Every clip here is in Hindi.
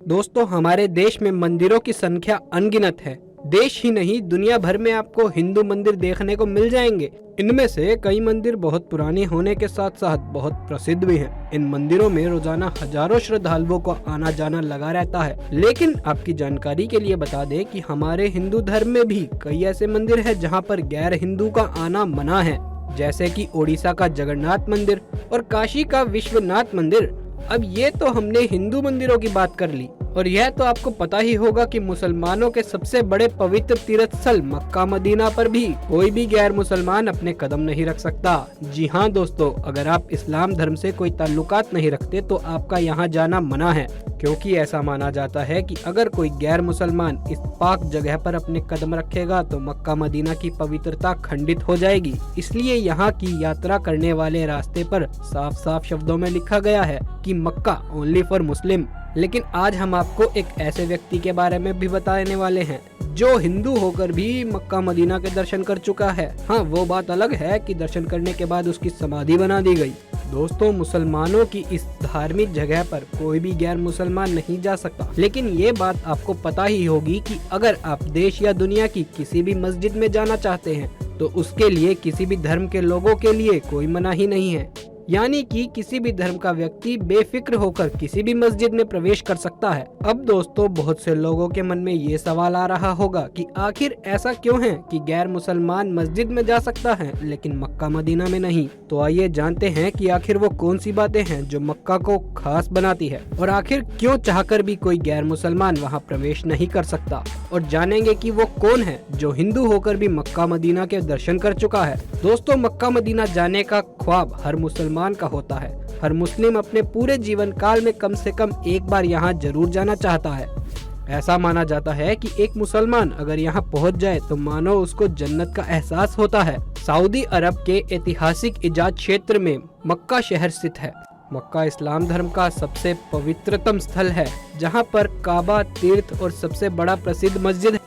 दोस्तों, हमारे देश में मंदिरों की संख्या अनगिनत है। देश ही नहीं, दुनिया भर में आपको हिंदू मंदिर देखने को मिल जाएंगे। इनमें से कई मंदिर बहुत पुराने होने के साथ साथ बहुत प्रसिद्ध भी हैं। इन मंदिरों में रोजाना हजारों श्रद्धालुओं को आना जाना लगा रहता है। लेकिन आपकी जानकारी के लिए बता दें कि हमारे हिंदू धर्म में भी कई ऐसे मंदिर हैं जहां पर गैर हिंदू का आना मना है, जैसे कि ओडिशा का जगन्नाथ मंदिर और काशी का विश्वनाथ मंदिर। अब ये तो हमने हिंदू मंदिरों की बात कर ली, और यह तो आपको पता ही होगा कि मुसलमानों के सबसे बड़े पवित्र तीर्थ स्थल मक्का मदीना पर भी कोई भी गैर मुसलमान अपने कदम नहीं रख सकता। जी हाँ दोस्तों, अगर आप इस्लाम धर्म से कोई ताल्लुकात नहीं रखते तो आपका यहाँ जाना मना है, क्योंकि ऐसा माना जाता है कि अगर कोई गैर मुसलमान इस पाक जगह पर अपने कदम रखेगा तो मक्का मदीना की पवित्रता खंडित हो जाएगी। इसलिए यहाँ की यात्रा करने वाले रास्ते पर साफ साफ शब्दों में लिखा गया है कि मक्का ओनली फॉर मुस्लिम। लेकिन आज हम आपको एक ऐसे व्यक्ति के बारे में भी बताने वाले हैं जो हिंदू होकर भी मक्का मदीना के दर्शन कर चुका है। हाँ, वो बात अलग है कि दर्शन करने के बाद उसकी समाधि बना दी गई। दोस्तों, मुसलमानों की इस धार्मिक जगह पर कोई भी गैर मुसलमान नहीं जा सकता। लेकिन ये बात आपको पता ही होगी कि अगर आप देश या दुनिया की किसी भी मस्जिद में जाना चाहते हैं तो उसके लिए किसी भी धर्म के लोगों के लिए कोई मना ही नहीं है। यानी कि किसी भी धर्म का व्यक्ति बेफिक्र होकर किसी भी मस्जिद में प्रवेश कर सकता है। अब दोस्तों, बहुत से लोगों के मन में ये सवाल आ रहा होगा कि आखिर ऐसा क्यों है कि गैर मुसलमान मस्जिद में जा सकता है लेकिन मक्का मदीना में नहीं। तो आइए जानते हैं कि आखिर वो कौन सी बातें हैं जो मक्का को खास बनाती है, और आखिर क्यों चाहकर भी कोई गैर मुसलमान वहाँ प्रवेश नहीं कर सकता। और जानेंगे कि वो कौन है जो हिंदू होकर भी मक्का मदीना के दर्शन कर चुका है। दोस्तों, मक्का मदीना जाने का ख्वाब हर मुसलमान का होता है। हर मुस्लिम अपने पूरे जीवन काल में कम से कम एक बार यहाँ जरूर जाना चाहता है। ऐसा माना जाता है कि एक मुसलमान अगर यहाँ पहुँच जाए तो मानो उसको जन्नत का एहसास होता है। सऊदी अरब के ऐतिहासिक इजाज क्षेत्र में मक्का शहर स्थित है। मक्का इस्लाम धर्म का सबसे पवित्रतम स्थल है, जहाँ पर काबा तीर्थ और सबसे बड़ा प्रसिद्ध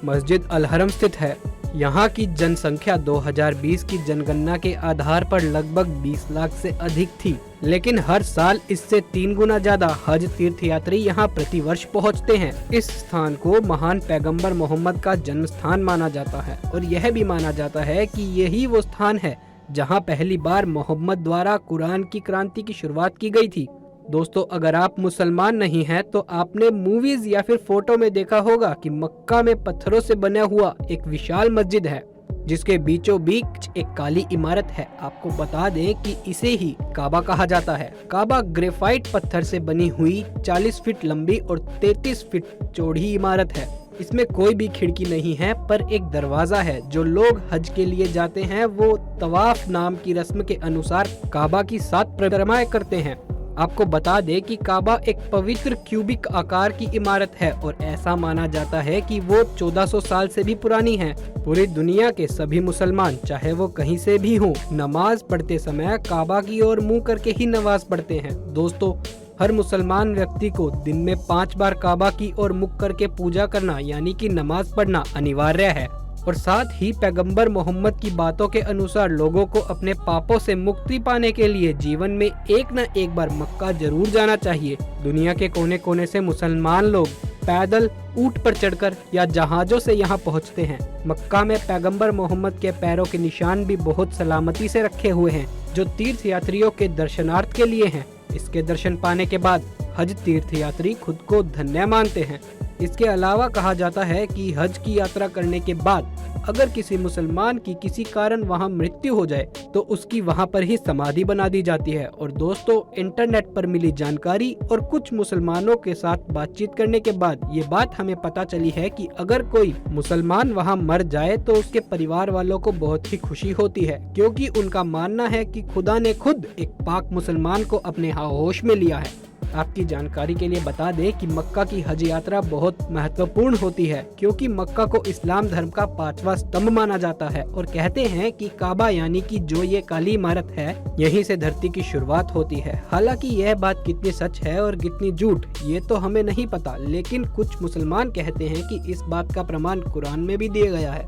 मस्जिद अल हरम स्थित है। यहाँ की जनसंख्या 2020 की जनगणना के आधार पर लगभग 20 लाख से अधिक थी। लेकिन हर साल इससे 3 गुना ज्यादा हज तीर्थयात्री यहाँ प्रति वर्ष पहुँचते हैं। इस स्थान को महान पैगंबर मोहम्मद का जन्म स्थान माना जाता है, और यह भी माना जाता है कि यही वो स्थान है जहाँ पहली बार मोहम्मद द्वारा कुरान की क्रांति की शुरुआत की गई थी। दोस्तों, अगर आप मुसलमान नहीं हैं तो आपने मूवीज या फिर फोटो में देखा होगा कि मक्का में पत्थरों से बना हुआ एक विशाल मस्जिद है, जिसके बीचों बीच एक काली इमारत है। आपको बता दें कि इसे ही काबा कहा जाता है। काबा ग्रेफाइट पत्थर से बनी हुई 40 फीट लंबी और 33 फीट चौड़ी इमारत है। इसमें कोई भी खिड़की नहीं है, पर एक दरवाजा है। जो लोग हज के लिए जाते हैं वो तवाफ नाम की रस्म के अनुसार काबा की 7 परिक्रमाएं करते हैं। आपको बता दें कि काबा एक पवित्र क्यूबिक आकार की इमारत है, और ऐसा माना जाता है कि वो 1400 साल से भी पुरानी है। पूरी दुनिया के सभी मुसलमान, चाहे वो कहीं से भी हों, नमाज पढ़ते समय काबा की ओर मुंह करके ही नमाज पढ़ते हैं। दोस्तों, हर मुसलमान व्यक्ति को दिन में 5 बार काबा की ओर मुख करके पूजा करना यानी कि नमाज पढ़ना अनिवार्य है। और साथ ही पैगंबर मोहम्मद की बातों के अनुसार लोगों को अपने पापों से मुक्ति पाने के लिए जीवन में एक न एक बार मक्का जरूर जाना चाहिए। दुनिया के कोने कोने से मुसलमान लोग पैदल, ऊंट पर चढ़कर या जहाजों से यहाँ पहुँचते हैं। मक्का में पैगंबर मोहम्मद के पैरों के निशान भी बहुत सलामती से रखे हुए हैं, जो तीर्थ यात्रियों के दर्शनार्थ के लिए हैं। इसके दर्शन पाने के बाद हज तीर्थयात्री खुद को धन्य मानते हैं। इसके अलावा कहा जाता है कि हज की यात्रा करने के बाद अगर किसी मुसलमान की किसी कारण वहां मृत्यु हो जाए तो उसकी वहां पर ही समाधि बना दी जाती है। और दोस्तों, इंटरनेट पर मिली जानकारी और कुछ मुसलमानों के साथ बातचीत करने के बाद ये बात हमें पता चली है कि अगर कोई मुसलमान वहां मर जाए तो उसके परिवार वालों को बहुत ही खुशी होती है, क्योंकि उनका मानना है कि खुदा ने खुद एक पाक मुसलमान को अपने आगोश में लिया है। आपकी जानकारी के लिए बता दें कि मक्का की हज यात्रा बहुत महत्वपूर्ण होती है, क्योंकि मक्का को इस्लाम धर्म का 5वां स्तंभ माना जाता है। और कहते हैं कि काबा यानी कि जो ये काली इमारत है, यहीं से धरती की शुरुआत होती है। हालांकि यह बात कितनी सच है और कितनी झूठ ये तो हमें नहीं पता, लेकिन कुछ मुसलमान कहते हैं कि इस बात का प्रमाण कुरान में भी दिया गया है।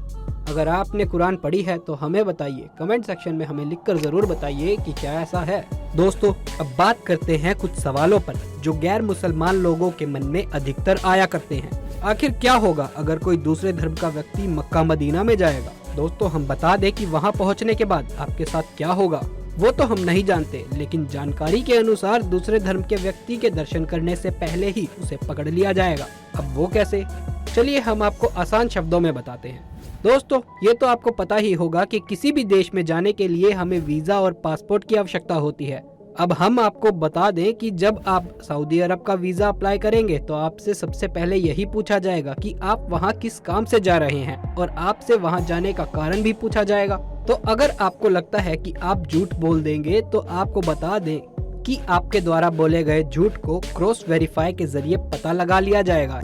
अगर आपने कुरान पढ़ी है तो हमें बताइए, कमेंट सेक्शन में हमें लिखकर जरूर बताइए कि क्या ऐसा है। दोस्तों, अब बात करते हैं कुछ सवालों पर जो गैर मुसलमान लोगों के मन में अधिकतर आया करते हैं। आखिर क्या होगा अगर कोई दूसरे धर्म का व्यक्ति मक्का मदीना में जाएगा? दोस्तों, हम बता दें कि वहां पहुंचने के बाद आपके साथ क्या होगा वो तो हम नहीं जानते, लेकिन जानकारी के अनुसार दूसरे धर्म के व्यक्ति के दर्शन करने से पहले ही उसे पकड़ लिया जाएगा। अब वो कैसे? चलिए हम आपको आसान शब्दों में बताते हैं। दोस्तों, ये तो आपको पता ही होगा कि किसी भी देश में जाने के लिए हमें वीजा और पासपोर्ट की आवश्यकता होती है। अब हम आपको बता दें कि जब आप सऊदी अरब का वीजा अप्लाई करेंगे तो आपसे सबसे पहले यही पूछा जाएगा कि आप वहां किस काम से जा रहे हैं, और आपसे वहां जाने का कारण भी पूछा जाएगा। तो अगर आपको लगता है कि आप झूठ बोल देंगे तो आपको बता दें कि आपके द्वारा बोले गए झूठ को क्रॉस वेरीफाई के जरिए पता लगा लिया जाएगा।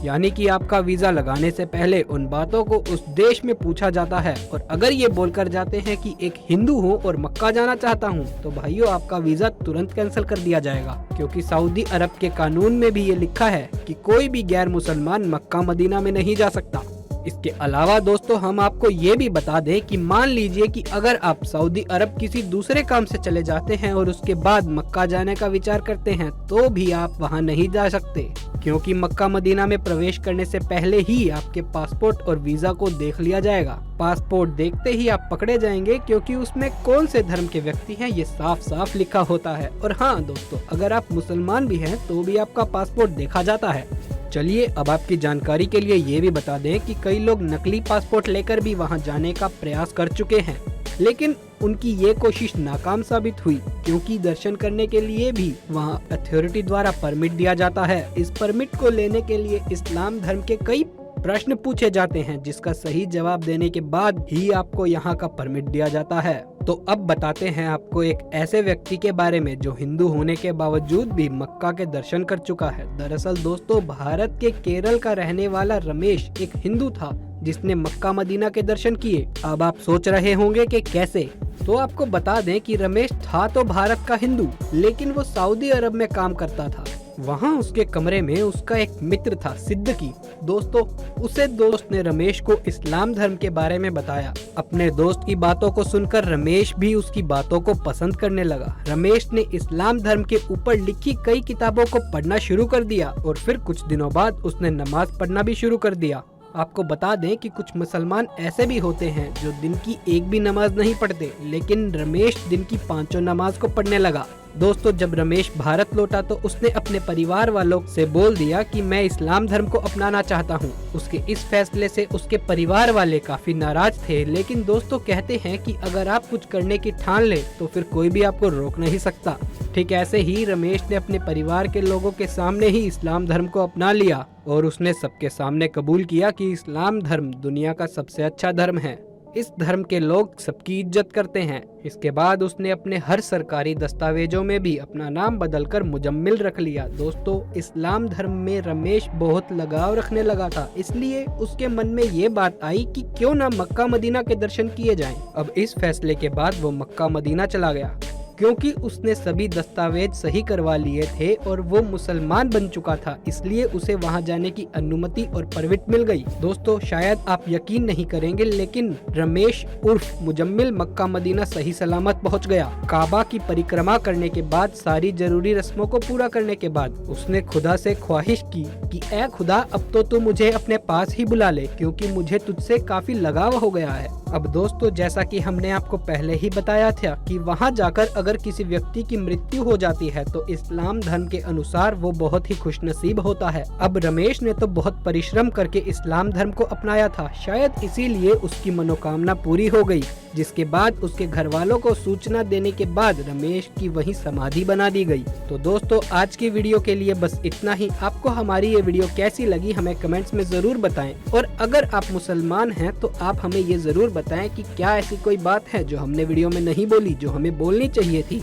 यानी कि आपका वीजा लगाने से पहले उन बातों को उस देश में पूछा जाता है, और अगर ये बोलकर जाते हैं कि एक हिंदू हूँ और मक्का जाना चाहता हूँ, तो भाइयों आपका वीजा तुरंत कैंसिल कर दिया जाएगा, क्योंकि सऊदी अरब के कानून में भी ये लिखा है कि कोई भी गैर मुसलमान मक्का मदीना में नहीं जा सकता। इसके अलावा दोस्तों, हम आपको ये भी बता दें कि मान लीजिए कि अगर आप सऊदी अरब किसी दूसरे काम से चले जाते हैं और उसके बाद मक्का जाने का विचार करते हैं तो भी आप वहां नहीं जा सकते, क्योंकि मक्का मदीना में प्रवेश करने से पहले ही आपके पासपोर्ट और वीजा को देख लिया जाएगा। पासपोर्ट देखते ही आप पकड़े जाएंगे, क्योंकि उसमें कौन से धर्म के व्यक्ति हैं ये साफ साफ लिखा होता है। और हाँ दोस्तों, अगर आप मुसलमान भी हैं तो भी आपका पासपोर्ट देखा जाता है। चलिए अब आपकी जानकारी के लिए ये भी बता दें कि कई लोग नकली पासपोर्ट लेकर भी वहां जाने का प्रयास कर चुके हैं, लेकिन उनकी ये कोशिश नाकाम साबित हुई, क्योंकि दर्शन करने के लिए भी वहां अथॉरिटी द्वारा परमिट दिया जाता है। इस परमिट को लेने के लिए इस्लाम धर्म के कई प्रश्न पूछे जाते हैं, जिसका सही जवाब देने के बाद ही आपको यहाँ का परमिट दिया जाता है। तो अब बताते हैं आपको एक ऐसे व्यक्ति के बारे में जो हिंदू होने के बावजूद भी मक्का के दर्शन कर चुका है। दरअसल दोस्तों, भारत के केरल का रहने वाला रमेश एक हिंदू था जिसने मक्का मदीना के दर्शन किए। अब आप सोच रहे होंगे कि कैसे? तो आपको बता दें कि रमेश था तो भारत का हिंदू, लेकिन वो सऊदी अरब में काम करता था। वहाँ उसके कमरे में उसका एक मित्र था, सिद्दीकी। दोस्तों, उसे दोस्त ने रमेश को इस्लाम धर्म के बारे में बताया। अपने दोस्त की बातों को सुनकर रमेश भी उसकी बातों को पसंद करने लगा। रमेश ने इस्लाम धर्म के ऊपर लिखी कई किताबों को पढ़ना शुरू कर दिया, और फिर कुछ दिनों बाद उसने नमाज पढ़ना भी शुरू कर दिया। आपको बता दें कि कुछ मुसलमान ऐसे भी होते हैं जो दिन की एक भी नमाज नहीं पढ़ते, लेकिन रमेश दिन की 5 नमाज को पढ़ने लगा। दोस्तों, जब रमेश भारत लौटा तो उसने अपने परिवार वालों से बोल दिया कि मैं इस्लाम धर्म को अपनाना चाहता हूँ। उसके इस फैसले से उसके परिवार वाले काफी नाराज थे, लेकिन दोस्तों कहते हैं कि अगर आप कुछ करने की ठान ले तो फिर कोई भी आपको रोक नहीं सकता। ठीक ऐसे ही रमेश ने अपने परिवार के लोगों के सामने ही इस्लाम धर्म को अपना लिया, और उसने सबके सामने कबूल किया कि इस्लाम धर्म दुनिया का सबसे अच्छा धर्म है। इस धर्म के लोग सबकी इज्जत करते हैं। इसके बाद उसने अपने हर सरकारी दस्तावेजों में भी अपना नाम बदलकर मुजम्मिल रख लिया। दोस्तों, इस्लाम धर्म में रमेश बहुत लगाव रखने लगा था, इसलिए उसके मन में ये बात आई कि क्यों ना मक्का मदीना के दर्शन किए जाएं। अब इस फैसले के बाद वो मक्का मदीना चला गया, क्योंकि उसने सभी दस्तावेज सही करवा लिए थे और वो मुसलमान बन चुका था, इसलिए उसे वहां जाने की अनुमति और परमिट मिल गई। दोस्तों, शायद आप यकीन नहीं करेंगे, लेकिन रमेश उर्फ मुजम्मिल मक्का मदीना सही सलामत पहुंच गया। काबा की परिक्रमा करने के बाद, सारी जरूरी रस्मों को पूरा करने के बाद उसने खुदा से ख्वाहिश की कि ऐ खुदा, अब तो तू मुझे अपने पास ही बुला ले, क्योंकि मुझे तुझसे काफी लगाव हो गया है। अब दोस्तों, जैसा कि हमने आपको पहले ही बताया था कि वहां जाकर अगर किसी व्यक्ति की मृत्यु हो जाती है तो इस्लाम धर्म के अनुसार वो बहुत ही खुशनसीब होता है। अब रमेश ने तो बहुत परिश्रम करके इस्लाम धर्म को अपनाया था, शायद इसीलिए उसकी मनोकामना पूरी हो गई, जिसके बाद उसके घर वालों को सूचना देने के बाद रमेश की वहीं समाधि बना दी गई। तो दोस्तों, आज की वीडियो के लिए बस इतना ही। आपको हमारी ये वीडियो कैसी लगी हमें कमेंट्स में जरूर बताएं, और अगर आप मुसलमान हैं तो आप हमें ये जरूर बताएं कि क्या ऐसी कोई बात है जो हमने वीडियो में नहीं बोली, जो हमें बोलनी चाहिए थी।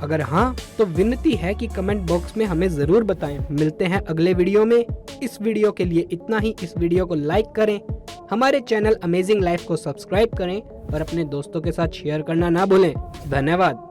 अगर हाँ, तो विनती है कि कमेंट बॉक्स में हमें जरूर बताएं। मिलते हैं अगले वीडियो में। इस वीडियो के लिए इतना ही। इस वीडियो को लाइक करें, हमारे चैनल अमेजिंग लाइफ को सब्सक्राइब करें और अपने दोस्तों के साथ शेयर करना ना भूलें। धन्यवाद।